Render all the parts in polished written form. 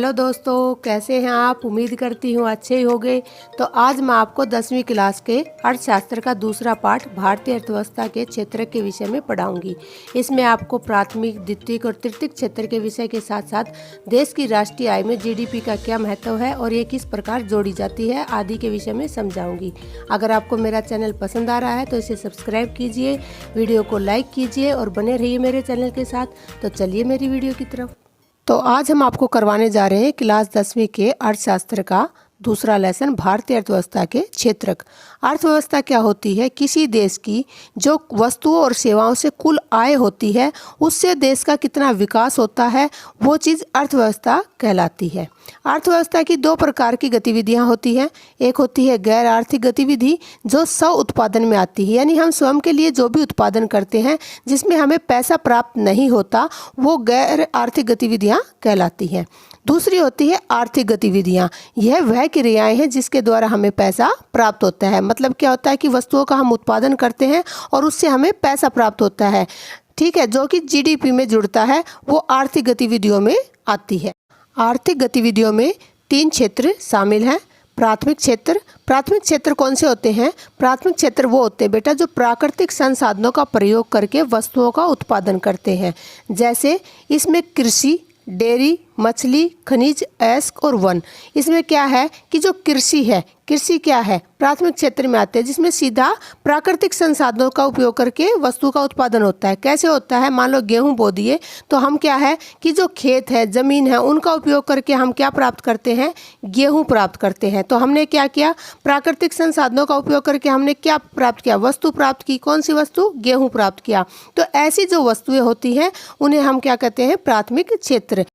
Hello दोस्तों, कैसे हैं आप। उम्मीद करती हूँ अच्छे ही होंगे। तो आज मैं आपको 10वीं क्लास के अर्थशास्त्र का दूसरा पाठ भारतीय अर्थव्यवस्था के क्षेत्र के विषय में पढ़ाऊंगी। इसमें आपको प्राथमिक, द्वितीयक और तृतीयक क्षेत्र के विषय के साथ साथ देश की राष्ट्रीय आय में जीडीपी का क्या महत्व है और ये किस प्रकार जोड़ी जाती है आदि के विषय में समझाऊंगी। अगर आपको मेरा चैनल पसंद आ रहा है तो इसे सब्सक्राइब कीजिए, वीडियो को लाइक कीजिए और बने रहिए मेरे चैनल के साथ। तो चलिए मेरी वीडियो की तरफ। तो आज हम आपको करवाने जा रहे हैं क्लास 10वीं के अर्थशास्त्र का दूसरा लेसन, भारतीय अर्थव्यवस्था के क्षेत्रक। अर्थव्यवस्था क्या होती है? किसी देश की जो वस्तुओं और सेवाओं से कुल आय होती है, उससे देश का कितना विकास होता है, वो चीज़ अर्थव्यवस्था कहलाती है। अर्थव्यवस्था की दो प्रकार की गतिविधियां होती हैं। एक होती है गैर आर्थिक गतिविधि, जो स्व उत्पादन में आती है, यानी हम स्वयं के लिए जो भी उत्पादन करते हैं जिसमें हमें पैसा प्राप्त नहीं होता, वो गैर आर्थिक गतिविधियां कहलाती हैं। दूसरी होती है आर्थिक गतिविधियां। यह वह क्रियाएं हैं जिसके द्वारा हमें पैसा प्राप्त होता है। मतलब क्या होता है कि वस्तुओं का हम उत्पादन करते हैं और उससे हमें पैसा प्राप्त होता है, ठीक है, जो कि जीडीपी में जुड़ता है, वो आर्थिक गतिविधियों में आती है। आर्थिक गतिविधियों में 3 क्षेत्र शामिल हैं। प्राथमिक क्षेत्र। प्राथमिक क्षेत्र कौन से होते हैं? प्राथमिक क्षेत्र वो होते हैं बेटा जो प्राकृतिक संसाधनों का प्रयोग करके वस्तुओं का उत्पादन करते हैं। जैसे इसमें कृषि, डेयरी, मछली, खनिज, अयस्क और वन। इसमें क्या है कि जो कृषि है, कृषि क्या है? प्राथमिक क्षेत्र में आते हैं, जिसमें सीधा प्राकृतिक संसाधनों का उपयोग करके वस्तु का उत्पादन होता है। कैसे होता है? मान लो गेहूं बो दिए तो हम क्या है कि जो खेत है, ज़मीन है, उनका उपयोग करके हम क्या प्राप्त करते हैं? गेहूं प्राप्त करते हैं। तो हमने क्या किया? प्राकृतिक संसाधनों का उपयोग करके हमने क्या प्राप्त किया? वस्तु प्राप्त की। कौन सी वस्तु? गेहूं प्राप्त किया। तो ऐसी जो वस्तुएं होती हैं उन्हें हम क्या कहते हैं? प्राथमिक क्षेत्र।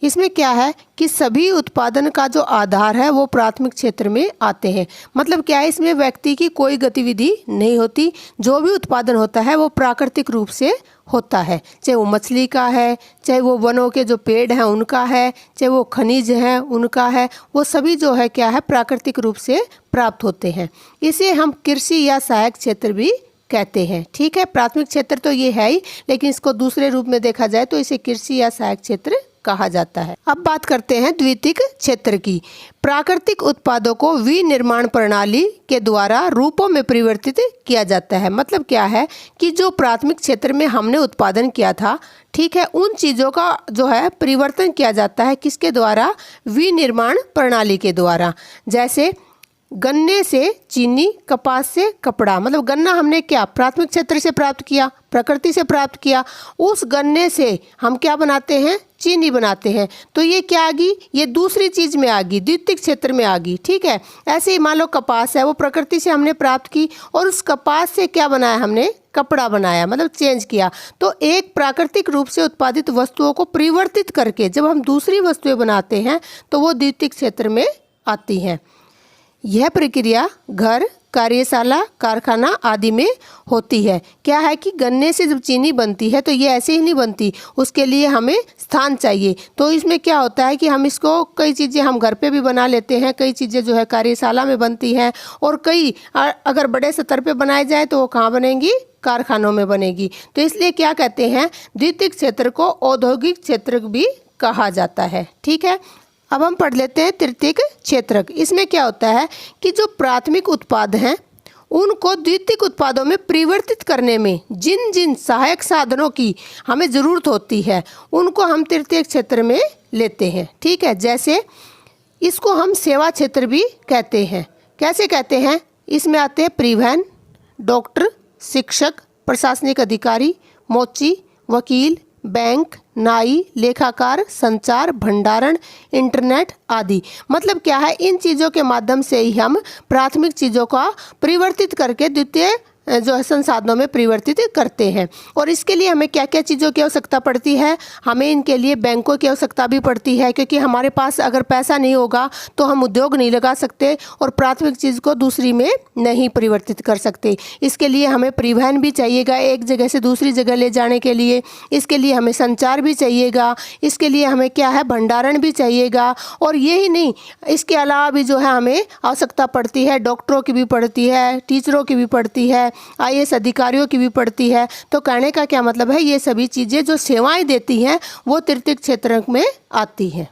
इसमें क्या है कि सभी उत्पादन का जो आधार है वो प्राथमिक क्षेत्र में आते हैं। मतलब क्या है, इसमें व्यक्ति की कोई गतिविधि नहीं होती। जो भी उत्पादन होता है वो प्राकृतिक रूप से होता है, चाहे वो मछली का है, चाहे वो वनों के जो पेड़ हैं उनका है, चाहे वो खनिज हैं उनका है, वो सभी जो है क्या है? प्राकृतिक रूप से प्राप्त होते हैं। इसे हम कृषि या सहायक क्षेत्र भी कहते हैं। ठीक है, प्राथमिक क्षेत्र तो ये है ही, लेकिन इसको दूसरे रूप में देखा जाए तो इसे कृषि या सहायक क्षेत्र कहा जाता है। अब बात करते हैं द्वितीयक क्षेत्र की। प्राकृतिक उत्पादों को विनिर्माण प्रणाली के द्वारा रूपों में परिवर्तित किया जाता है। मतलब क्या है कि जो प्राथमिक क्षेत्र में हमने उत्पादन किया था, ठीक है, उन चीज़ों का जो है परिवर्तन किया जाता है। किसके द्वारा? विनिर्माण प्रणाली के द्वारा। जैसे गन्ने से चीनी, कपास से कपड़ा। मतलब गन्ना हमने क्या प्राथमिक क्षेत्र से प्राप्त किया, प्रकृति से प्राप्त किया। उस गन्ने से हम क्या बनाते हैं? चीनी बनाते हैं। तो ये क्या आ गई? ये दूसरी चीज़ में आ गई, द्वितीयक क्षेत्र में आ गई। ठीक है, ऐसे ही मान लो कपास है, वो प्रकृति से हमने प्राप्त की और उस कपास से क्या बनाया हमने? कपड़ा बनाया, मतलब चेंज किया। तो एक प्राकृतिक रूप से उत्पादित वस्तुओं को परिवर्तित करके जब हम दूसरी वस्तुएं बनाते हैं तो वो द्वितीयक क्षेत्र में आती हैं। यह प्रक्रिया घर, कार्यशाला, कारखाना आदि में होती है। क्या है कि गन्ने से जब चीनी बनती है तो ये ऐसे ही नहीं बनती, उसके लिए हमें स्थान चाहिए। तो इसमें क्या होता है कि हम इसको कई चीज़ें हम घर पे भी बना लेते हैं, कई चीज़ें जो है कार्यशाला में बनती हैं, और कई अगर बड़े स्तर पे बनाए जाए तो वो कहाँ बनेंगी? कारखानों में बनेगी। तो इसलिए क्या कहते हैं? द्वितीयक क्षेत्र को औद्योगिक क्षेत्र भी कहा जाता है। ठीक है, अब हम पढ़ लेते हैं तृतीयक क्षेत्र। इसमें क्या होता है कि जो प्राथमिक उत्पाद हैं उनको द्वितीयक उत्पादों में परिवर्तित करने में जिन जिन सहायक साधनों की हमें ज़रूरत होती है उनको हम तृतीयक क्षेत्र में लेते हैं। ठीक है, जैसे इसको हम सेवा क्षेत्र भी कहते हैं। कैसे कहते हैं? इसमें आते हैं परिवहन, डॉक्टर, शिक्षक, प्रशासनिक अधिकारी, मोची, वकील, बैंक, नाई, लेखाकार, संचार, भंडारण, इंटरनेट आदि। मतलब क्या है, इन चीज़ों के माध्यम से ही हम प्राथमिक चीज़ों का परिवर्तित करके द्वितीय जो है संसाधनों में परिवर्तित करते हैं। और इसके लिए हमें क्या क्या चीज़ों की आवश्यकता पड़ती है? हमें इनके लिए बैंकों की आवश्यकता भी पड़ती है, क्योंकि हमारे पास अगर पैसा नहीं होगा तो हम उद्योग नहीं लगा सकते और प्राथमिक चीज़ को दूसरी में नहीं परिवर्तित कर सकते। इसके लिए हमें परिवहन भी चाहिएगा, एक जगह से दूसरी जगह ले जाने के लिए। इसके लिए हमें संचार भी चाहिएगा। इसके लिए हमें क्या है? भंडारण भी चाहिएगा। और यही नहीं, इसके अलावा भी जो है हमें आवश्यकता पड़ती है, डॉक्टरों की भी पड़ती है, टीचरों की भी पड़ती है, आईएएस अधिकारियों की भी पड़ती है। तो कहने का क्या मतलब है, ये सभी चीज़ें जो सेवाएं देती हैं वो तृतीयक क्षेत्र में आती हैं।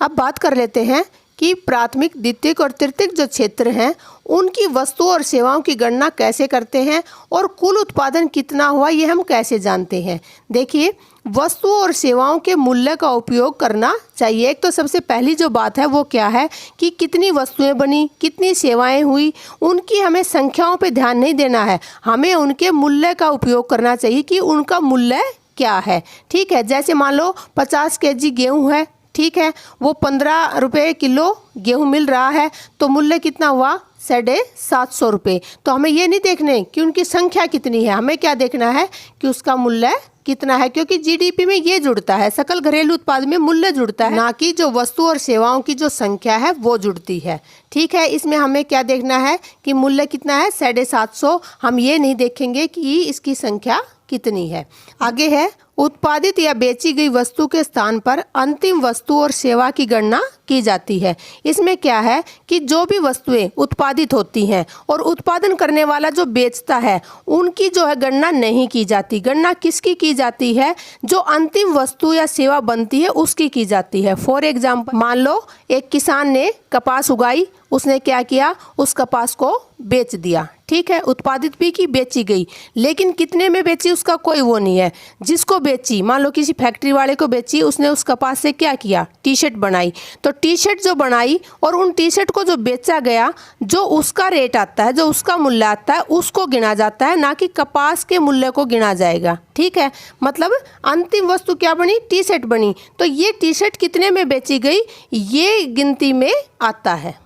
अब बात कर लेते हैं कि प्राथमिक, द्वितीयक और तृतीयक जो क्षेत्र हैं उनकी वस्तुओं और सेवाओं की गणना कैसे करते हैं और कुल उत्पादन कितना हुआ ये हम कैसे जानते हैं। देखिए, वस्तुओं और सेवाओं के मूल्य का उपयोग करना चाहिए। एक तो सबसे पहली जो बात है वो क्या है कि कितनी वस्तुएं बनी, कितनी सेवाएं हुई, उनकी हमें संख्याओं पे ध्यान नहीं देना है, हमें उनके मूल्य का उपयोग करना चाहिए कि उनका मूल्य क्या है। ठीक है, जैसे मान लो 50 केजी गेहूँ है, ठीक है, वो 15 रुपये किलो गेहूँ मिल रहा है, तो मूल्य कितना हुआ 750 रुपये। तो हमें ये नहीं देखने कि उनकी संख्या कितनी है, हमें क्या देखना है कि उसका मूल्य कितना है, क्योंकि जीडीपी में ये जुड़ता है, सकल घरेलू उत्पाद में मूल्य जुड़ता है, ना कि जो वस्तु और सेवाओं की जो संख्या है वो जुड़ती है। ठीक है, इसमें हमें क्या देखना है कि मूल्य कितना है 750, हम ये नहीं देखेंगे कि इसकी संख्या कितनी है। आगे है उत्पादित या बेची गई वस्तु के स्थान पर अंतिम वस्तु और सेवा की गणना की जाती है। इसमें क्या है कि जो भी वस्तुएं उत्पादित होती हैं और उत्पादन करने वाला जो बेचता है उनकी जो है गणना नहीं की जाती। गणना किसकी की जाती है, जो अंतिम वस्तु या सेवा बनती है उसकी की जाती है। फॉर एग्जाम्पल, मान लो एक किसान ने कपास उगाई, उसने क्या किया, उस कपास को बेच दिया। ठीक है, उत्पादित भी की, बेची गई, लेकिन कितने में बेची उसका कोई वो नहीं है। जिसको बेची, मान लो किसी फैक्ट्री वाले को बेची, उसने उस कपास से क्या किया, टी शर्ट बनाई। तो टी शर्ट जो बनाई और उन टी शर्ट को जो बेचा गया, जो उसका रेट आता है, जो उसका मूल्य आता है, उसको गिना जाता है, ना कि कपास के मूल्य को गिना जाएगा। ठीक है, मतलब अंतिम वस्तु क्या बनी, टी शर्ट बनी, तो ये टी शर्ट कितने में बेची गई ये गिनती में आता है।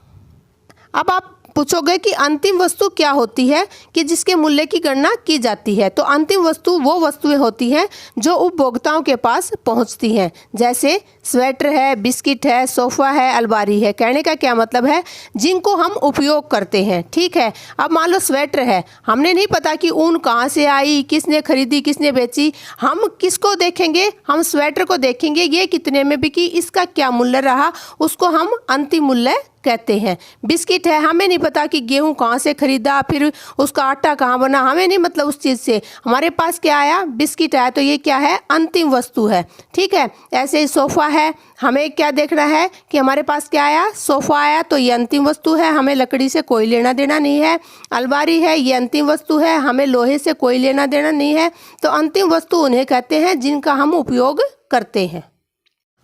अब आप पूछोगे कि अंतिम वस्तु क्या होती है कि जिसके मूल्य की गणना की जाती है। तो अंतिम वस्तु वो वस्तुएं होती हैं जो उपभोक्ताओं के पास पहुंचती हैं, जैसे स्वेटर है, बिस्किट है, सोफ़ा है, अलमारी है। कहने का क्या मतलब है, जिनको हम उपयोग करते हैं। ठीक है, अब मान लो स्वेटर है, हमने नहीं पता कि ऊन कहाँ से आई, किसने खरीदी, किसने बेची, हम किसको देखेंगे, हम स्वेटर को देखेंगे, ये कितने में बिकी, इसका क्या मूल्य रहा, उसको हम अंतिम मूल्य कहते हैं। बिस्किट है, हमें नहीं पता कि गेहूं कहाँ से खरीदा, फिर उसका आटा कहाँ बना, हमें नहीं मतलब उस चीज़ से, हमारे पास क्या आया, बिस्किट आया, तो ये क्या है, अंतिम वस्तु है। ठीक है, ऐसे ही सोफ़ा है, हमें क्या देखना है कि हमारे पास क्या आया, सोफ़ा आया, तो ये अंतिम वस्तु है, हमें लकड़ी से कोई लेना देना नहीं है। अलमारी है, ये अंतिम वस्तु है, हमें लोहे से कोई लेना देना नहीं है। तो अंतिम वस्तु उन्हें कहते हैं जिनका हम उपयोग करते हैं।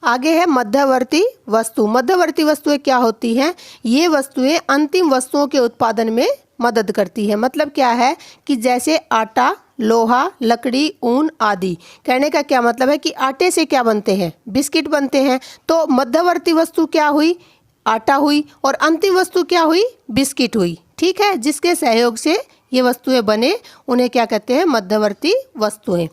आगे है मध्यवर्ती वस्तु। मध्यवर्ती वस्तुएं क्या होती हैं, ये वस्तुएं अंतिम वस्तुओं के उत्पादन में मदद करती है। मतलब क्या है कि जैसे आटा, लोहा, लकड़ी, ऊन आदि। कहने का क्या मतलब है कि आटे से क्या बनते हैं, बिस्किट बनते हैं। तो मध्यवर्ती वस्तु क्या हुई, आटा हुई, और अंतिम वस्तु क्या हुई, बिस्किट हुई। ठीक है, जिसके सहयोग से ये वस्तुएं बने उन्हें क्या कहते हैं, मध्यवर्ती वस्तुएं।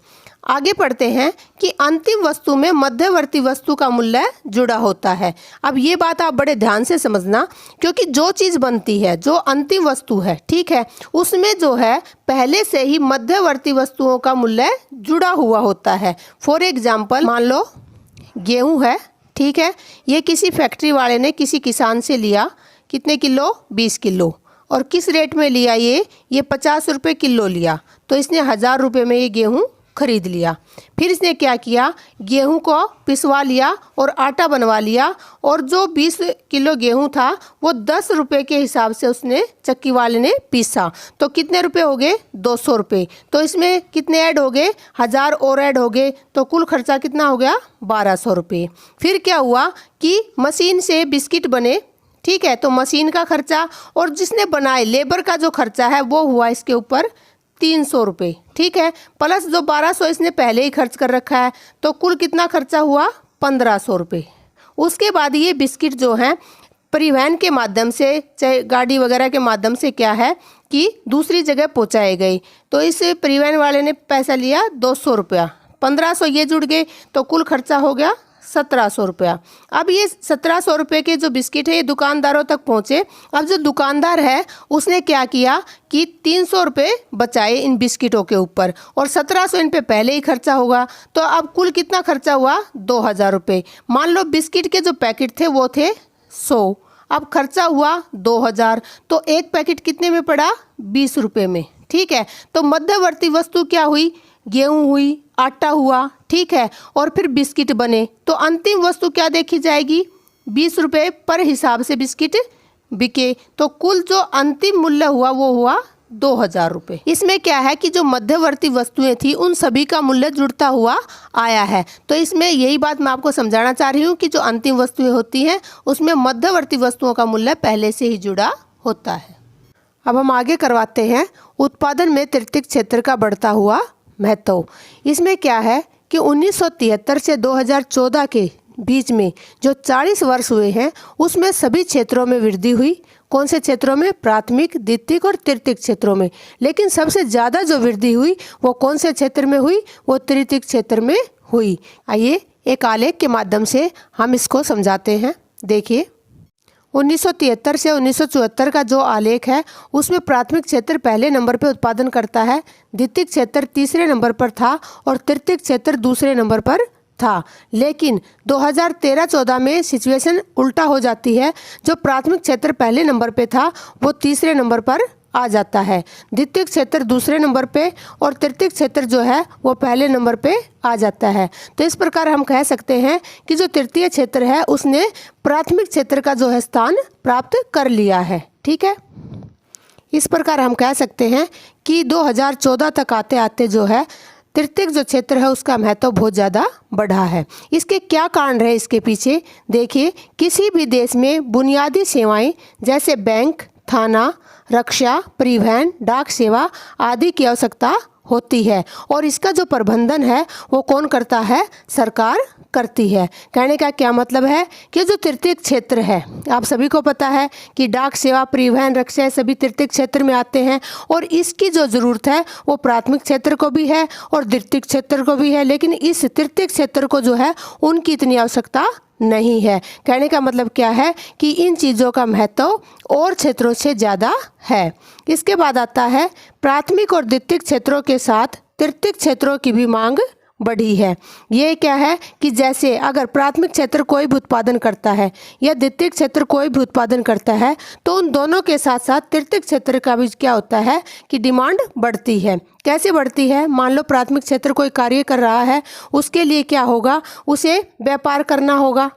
आगे पढ़ते हैं कि अंतिम वस्तु में मध्यवर्ती वस्तु का मूल्य जुड़ा होता है। अब ये बात आप बड़े ध्यान से समझना, क्योंकि जो चीज़ बनती है, जो अंतिम वस्तु है, ठीक है, उसमें जो है पहले से ही मध्यवर्ती वस्तुओं का मूल्य जुड़ा हुआ होता है। फॉर एग्जाम्पल, मान लो गेहूँ है, ठीक है, ये किसी फैक्ट्री वाले ने किसी किसान से लिया, कितने किलो, 20 किलो, और किस रेट में लिया, ये 50 रुपये किलो लिया। तो इसने 1000 रुपये में ये गेहूँ खरीद लिया। फिर इसने क्या किया, गेहूं को पिसवा लिया और आटा बनवा लिया, और जो 20 किलो गेहूं था वो 10 रुपये के हिसाब से उसने चक्की वाले ने पीसा। तो कितने रुपए हो गए, 200 रुपये। तो इसमें कितने ऐड हो गए, 1000 और ऐड हो गए, तो कुल खर्चा कितना हो गया, 1200 रुपये। फिर क्या हुआ कि मशीन से बिस्किट बने, ठीक है, तो मशीन का खर्चा और जिसने बनाए लेबर का जो खर्चा है वो हुआ इसके ऊपर 300 रुपये। ठीक है, प्लस जो 1200 इसने पहले ही खर्च कर रखा है, तो कुल कितना खर्चा हुआ, 1500 रुपये। उसके बाद ये बिस्किट जो हैं परिवहन के माध्यम से, चाहे गाड़ी वगैरह के माध्यम से क्या है कि दूसरी जगह पहुंचाए गए। तो इस परिवहन वाले ने पैसा लिया 200 रुपया, 1500 ये जुड़ गए, तो कुल खर्चा हो गया 1700 रुपया। अब ये 1700 रुपये के जो बिस्किट है ये दुकानदारों तक पहुँचे। अब जो दुकानदार है उसने क्या किया कि 300 रुपये बचाए इन बिस्किटों के ऊपर, और 1700 इन पे पहले ही खर्चा होगा। तो अब कुल कितना खर्चा हुआ, 2000 रुपये। मान लो बिस्किट के जो पैकेट थे वो थे 100, अब खर्चा हुआ 2000, तो एक पैकेट कितने में पड़ा, 20 रुपये में। ठीक है, तो मध्यवर्ती वस्तु क्या हुई, गेहूँ हुई, आटा हुआ, ठीक है, और फिर बिस्किट बने। तो अंतिम वस्तु क्या देखी जाएगी, 20 रुपये पर हिसाब से बिस्किट बिके, तो कुल जो अंतिम मूल्य हुआ वो हुआ 2000 रुपये। इसमें क्या है कि जो मध्यवर्ती वस्तुएं थी उन सभी का मूल्य जुड़ता हुआ आया है। तो इसमें यही बात मैं आपको समझाना चाह रही हूँ कि जो अंतिम वस्तुएं होती हैं उसमें मध्यवर्ती वस्तुओं का मूल्य पहले से ही जुड़ा होता है। अब हम आगे करवाते हैं उत्पादन में तृतीयक क्षेत्र का बढ़ता हुआ महत्व। इसमें क्या है कि 1973 से 2014 के बीच में जो 40 वर्ष हुए हैं उसमें सभी क्षेत्रों में वृद्धि हुई। कौन से क्षेत्रों में? प्राथमिक, द्वितीयक और तृतीयक क्षेत्रों में। लेकिन सबसे ज़्यादा जो वृद्धि हुई वो कौन से क्षेत्र में हुई? वो तृतीयक क्षेत्र में हुई। आइए एक आलेख के माध्यम से हम इसको समझाते हैं। देखिए 1973 से 1974 का जो आलेख है उसमें प्राथमिक क्षेत्र पहले नंबर पर उत्पादन करता है, द्वितीयक क्षेत्र तीसरे नंबर पर था और तृतीयक क्षेत्र दूसरे नंबर पर था। लेकिन 2013-14 में सिचुएशन उल्टा हो जाती है। जो प्राथमिक क्षेत्र पहले नंबर पे था वो तीसरे नंबर पर आ जाता है, द्वितीयक क्षेत्र दूसरे नंबर पे और तृतीयक क्षेत्र जो है वो पहले नंबर पे आ जाता है। तो इस प्रकार हम कह सकते हैं कि जो तृतीय क्षेत्र है उसने प्राथमिक क्षेत्र का जो है स्थान प्राप्त कर लिया है। ठीक है, इस प्रकार हम कह सकते हैं कि 2014 तक आते आते जो है तृतीयक जो क्षेत्र है उसका महत्व बहुत ज़्यादा बढ़ा है। इसके क्या कारण रहे इसके पीछे? देखिए, किसी भी देश में बुनियादी सेवाएं जैसे बैंक, थाना, रक्षा, परिवहन, डाक सेवा आदि की आवश्यकता होती है और इसका जो प्रबंधन है वो कौन करता है? सरकार करती है। कहने का क्या मतलब है कि जो तृतीयक क्षेत्र है, आप सभी को पता है कि डाक सेवा, परिवहन, रक्षा सभी तृतीयक क्षेत्र में आते हैं और इसकी जो ज़रूरत है वो प्राथमिक क्षेत्र को भी है और द्वितीयक क्षेत्र को भी है। लेकिन इस तृतीयक क्षेत्र को जो है उनकी इतनी आवश्यकता नहीं है। कहने का मतलब क्या है कि इन चीज़ों का महत्व और क्षेत्रों से ज़्यादा है। इसके बाद आता है प्राथमिक और द्वितीयक क्षेत्रों के साथ तृतीयक क्षेत्रों की भी मांग बढ़ी है। ये क्या है कि जैसे अगर प्राथमिक क्षेत्र कोई भी उत्पादन करता है या द्वितीयक क्षेत्र कोई भी उत्पादन करता है तो उन दोनों के साथ साथ तृतीयक क्षेत्र का भी क्या होता है कि डिमांड बढ़ती है। कैसे बढ़ती है? मान लो प्राथमिक क्षेत्र कोई कार्य कर रहा है, उसके लिए क्या होगा? उसे व्यापार करना होगा।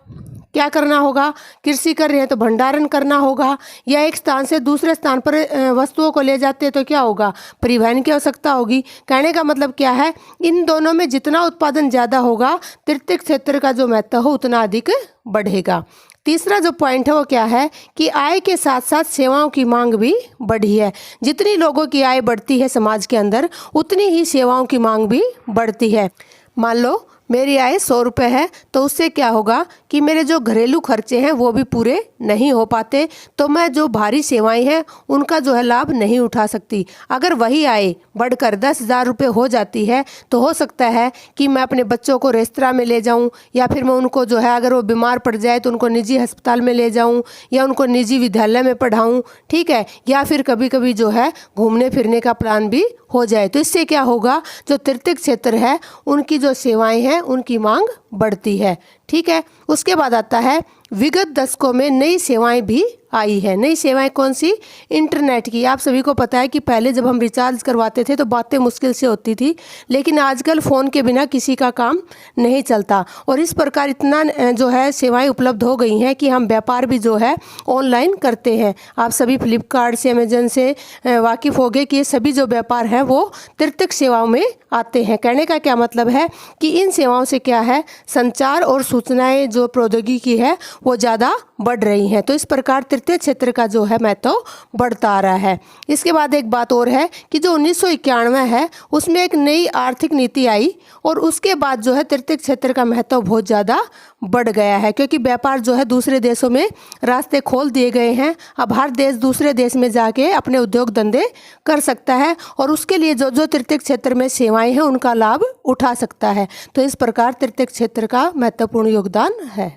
क्या करना होगा? कृषि कर रहे हैं तो भंडारण करना होगा, या एक स्थान से दूसरे स्थान पर वस्तुओं को ले जाते हैं तो क्या होगा? परिवहन की आवश्यकता होगी। कहने का मतलब क्या है? इन दोनों में जितना उत्पादन ज़्यादा होगा तृतीयक क्षेत्र का जो महत्व हो उतना अधिक बढ़ेगा। तीसरा जो पॉइंट है वो क्या है कि आय के साथ साथ सेवाओं की मांग भी बढ़ी है। जितनी लोगों की आय बढ़ती है समाज के अंदर उतनी ही सेवाओं की मांग भी बढ़ती है। मान लो मेरी आय 100 रुपये है तो उससे क्या होगा कि मेरे जो घरेलू खर्चे हैं वो भी पूरे नहीं हो पाते, तो मैं जो भारी सेवाएं हैं उनका जो है लाभ नहीं उठा सकती। अगर वही आय बढ़कर 10,000 रुपये हो जाती है तो हो सकता है कि मैं अपने बच्चों को रेस्तरां में ले जाऊं, या फिर मैं उनको जो है अगर वो बीमार पड़ जाए तो उनको निजी अस्पताल में ले जाऊं, या उनको निजी विद्यालय में पढ़ाऊं। ठीक है, या फिर कभी कभी जो है घूमने फिरने का प्लान भी हो जाए। तो इससे क्या होगा? जो तृतीयक क्षेत्र है उनकी जो सेवाएं हैं उनकी मांग बढ़ती है। ठीक है, उसके बाद आता है विगत दशकों में नई सेवाएं भी आई है। नई सेवाएं कौन सी? इंटरनेट की। आप सभी को पता है कि पहले जब हम रिचार्ज करवाते थे तो बातें मुश्किल से होती थी, लेकिन आजकल फ़ोन के बिना किसी का काम नहीं चलता और इस प्रकार इतना जो है सेवाएं उपलब्ध हो गई हैं कि हम व्यापार भी जो है ऑनलाइन करते हैं। आप सभी फ्लिपकार्ट से, अमेजन से वाकिफ़ हो गए कि ये सभी जो व्यापार हैं वो तृतीयक सेवाओं में आते हैं। कहने का क्या मतलब है कि इन सेवाओं से क्या है, संचार और सूचनाएं जो प्रौद्योगिकी है वो ज़्यादा बढ़ रही हैं। तो इस प्रकार तृतीय क्षेत्र का जो है महत्व बढ़ता आ रहा है। इसके बाद एक बात और है कि जो 1991 है उसमें एक नई आर्थिक नीति आई और उसके बाद जो है तृतीय क्षेत्र का महत्व बहुत ज़्यादा बढ़ गया है, क्योंकि व्यापार जो है दूसरे देशों में रास्ते खोल दिए गए हैं। अब हर देश दूसरे देश में जाके अपने उद्योग धंधे कर सकता है और उसके लिए जो जो तृतीय क्षेत्र में सेवाएं हैं उनका लाभ उठा सकता है। तो इस प्रकार तृतीय क्षेत्र का महत्वपूर्ण योगदान है।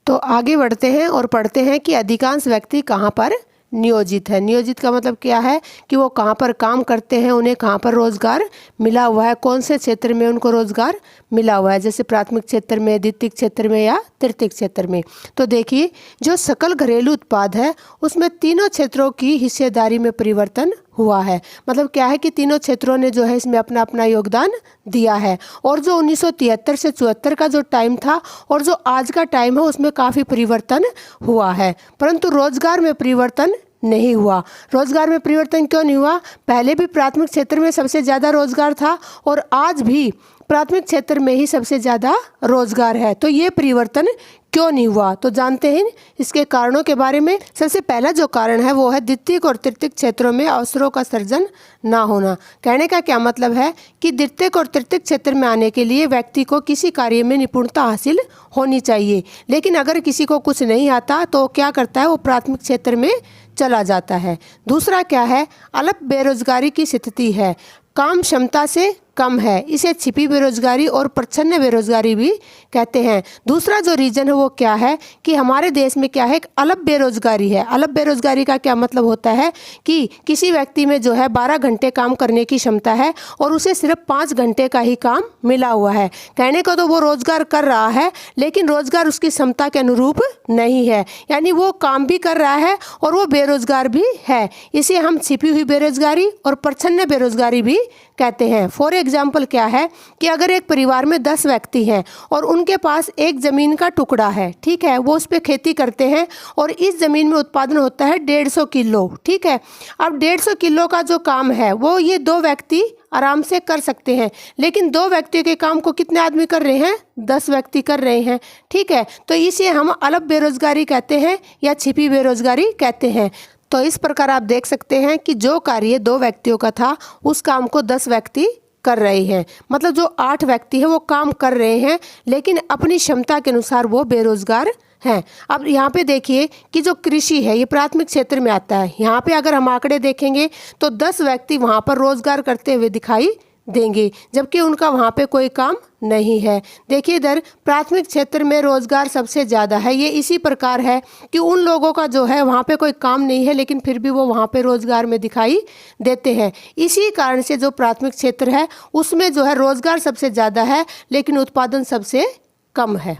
तो आगे बढ़ते हैं और पढ़ते हैं कि अधिकांश व्यक्ति कहाँ पर नियोजित है। नियोजित का मतलब क्या है कि वो कहाँ पर काम करते हैं, उन्हें कहाँ पर रोजगार मिला हुआ है, कौन से क्षेत्र में उनको रोजगार मिला हुआ है, जैसे प्राथमिक क्षेत्र में, द्वितीयक क्षेत्र में या तृतीयक क्षेत्र में। तो देखिए, जो सकल घरेलू उत्पाद है उसमें तीनों क्षेत्रों की हिस्सेदारी में परिवर्तन हुआ है। मतलब क्या है कि तीनों क्षेत्रों ने जो है इसमें अपना अपना योगदान दिया है। और जो 1973 से 74 का जो टाइम था और जो आज का टाइम है उसमें काफ़ी परिवर्तन हुआ है, परंतु रोजगार में परिवर्तन नहीं हुआ। रोजगार में परिवर्तन क्यों नहीं हुआ? पहले भी प्राथमिक क्षेत्र में सबसे ज़्यादा रोजगार था और आज भी प्राथमिक क्षेत्र में ही सबसे ज़्यादा रोजगार है। तो ये परिवर्तन क्यों नहीं हुआ? तो जानते हैं इसके कारणों के बारे में। सबसे पहला जो कारण है वो है द्वितीयक और तृतीयक क्षेत्रों में अवसरों का सृजन ना होना। कहने का क्या मतलब है कि द्वितीयक और तृतीयक क्षेत्र में आने के लिए व्यक्ति को किसी कार्य में निपुणता हासिल होनी चाहिए, लेकिन अगर किसी को कुछ नहीं आता तो क्या करता है, वो प्राथमिक क्षेत्र में चला जाता है। दूसरा क्या है, अल्प बेरोजगारी की स्थिति है, काम क्षमता से कम है, इसे छिपी बेरोजगारी और प्रच्छन्न बेरोजगारी भी कहते हैं। दूसरा जो रीजन है वो क्या है कि हमारे देश में क्या है, एक अल्प बेरोजगारी है। अल्प बेरोजगारी का क्या मतलब होता है कि किसी व्यक्ति में जो है 12 घंटे काम करने की क्षमता है और उसे सिर्फ 5 घंटे का ही काम मिला हुआ है। कहने को तो वो रोजगार कर रहा है, लेकिन रोजगार उसकी क्षमता के अनुरूप नहीं है, यानी वो काम भी कर रहा है और वो बेरोजगार भी है। इसे हम छिपी हुई बेरोजगारी और प्रच्छन्न बेरोजगारी भी कहते हैं। फॉर एग्जाम्पल क्या है कि अगर एक परिवार में 10 व्यक्ति हैं और उनके पास एक ज़मीन का टुकड़ा है, ठीक है, वो उस पर खेती करते हैं और इस ज़मीन में उत्पादन होता है 150 किलो, ठीक है। अब 150 किलो का जो काम है वो ये 2 व्यक्ति आराम से कर सकते हैं, लेकिन 2 व्यक्तियों के काम को कितने आदमी कर रहे हैं? 10 व्यक्ति कर रहे हैं, ठीक है। तो इसे हम अल्प बेरोजगारी कहते हैं या छिपी बेरोजगारी कहते हैं। तो इस प्रकार आप देख सकते हैं कि जो कार्य 2 व्यक्तियों का था उस काम को 10 व्यक्ति कर रहे हैं। मतलब जो 8 व्यक्ति हैं वो काम कर रहे हैं, लेकिन अपनी क्षमता के अनुसार वो बेरोजगार हैं। अब यहाँ पे देखिए कि जो कृषि है ये प्राथमिक क्षेत्र में आता है। यहाँ पे अगर हम आंकड़े देखेंगे तो 10 व्यक्ति वहाँ पर रोजगार करते हुए दिखाई देंगे, जबकि उनका वहाँ पे कोई काम नहीं है। देखिए इधर प्राथमिक क्षेत्र में रोजगार सबसे ज़्यादा है। ये इसी प्रकार है कि उन लोगों का जो है वहाँ पे कोई काम नहीं है, लेकिन फिर भी वो वहाँ पे रोजगार में दिखाई देते हैं। इसी कारण से जो प्राथमिक क्षेत्र है उसमें जो है रोजगार सबसे ज़्यादा है, लेकिन उत्पादन सबसे कम है।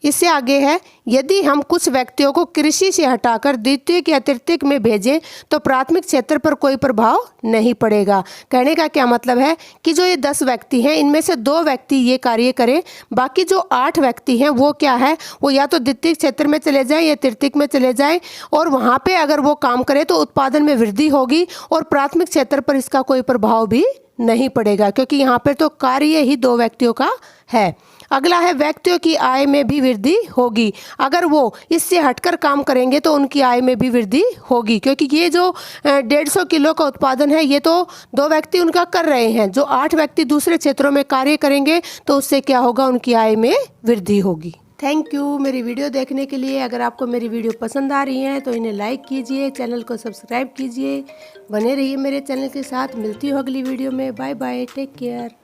इससे आगे है, यदि हम कुछ व्यक्तियों को कृषि से हटाकर द्वितीयक या तृतीयक में भेजें तो प्राथमिक क्षेत्र पर कोई प्रभाव नहीं पड़ेगा। कहने का क्या मतलब है कि जो ये 10 व्यक्ति हैं इनमें से 2 व्यक्ति ये कार्य करें, बाकी जो 8 व्यक्ति हैं वो क्या है, वो या तो द्वितीयक क्षेत्र में चले जाएं या तृतीयक में चले जाएं और वहाँ पे अगर वो काम करें तो उत्पादन में वृद्धि होगी और प्राथमिक क्षेत्र पर इसका कोई प्रभाव भी नहीं पड़ेगा, क्योंकि यहाँ पर तो कार्य ही 2 व्यक्तियों का है। अगला है, व्यक्तियों की आय में भी वृद्धि होगी। अगर वो इससे हटकर काम करेंगे तो उनकी आय में भी वृद्धि होगी, क्योंकि ये जो 150 किलो का उत्पादन है ये तो 2 व्यक्ति उनका कर रहे हैं। जो 8 व्यक्ति दूसरे क्षेत्रों में कार्य करेंगे तो उससे क्या होगा, उनकी आय में वृद्धि होगी। थैंक यू मेरी वीडियो देखने के लिए। अगर आपको मेरी वीडियो पसंद आ रही है तो इन्हें लाइक कीजिए, चैनल को सब्सक्राइब कीजिए, बने रहिए मेरे चैनल के साथ। मिलती हूँ अगली वीडियो में। Bye bye, take care.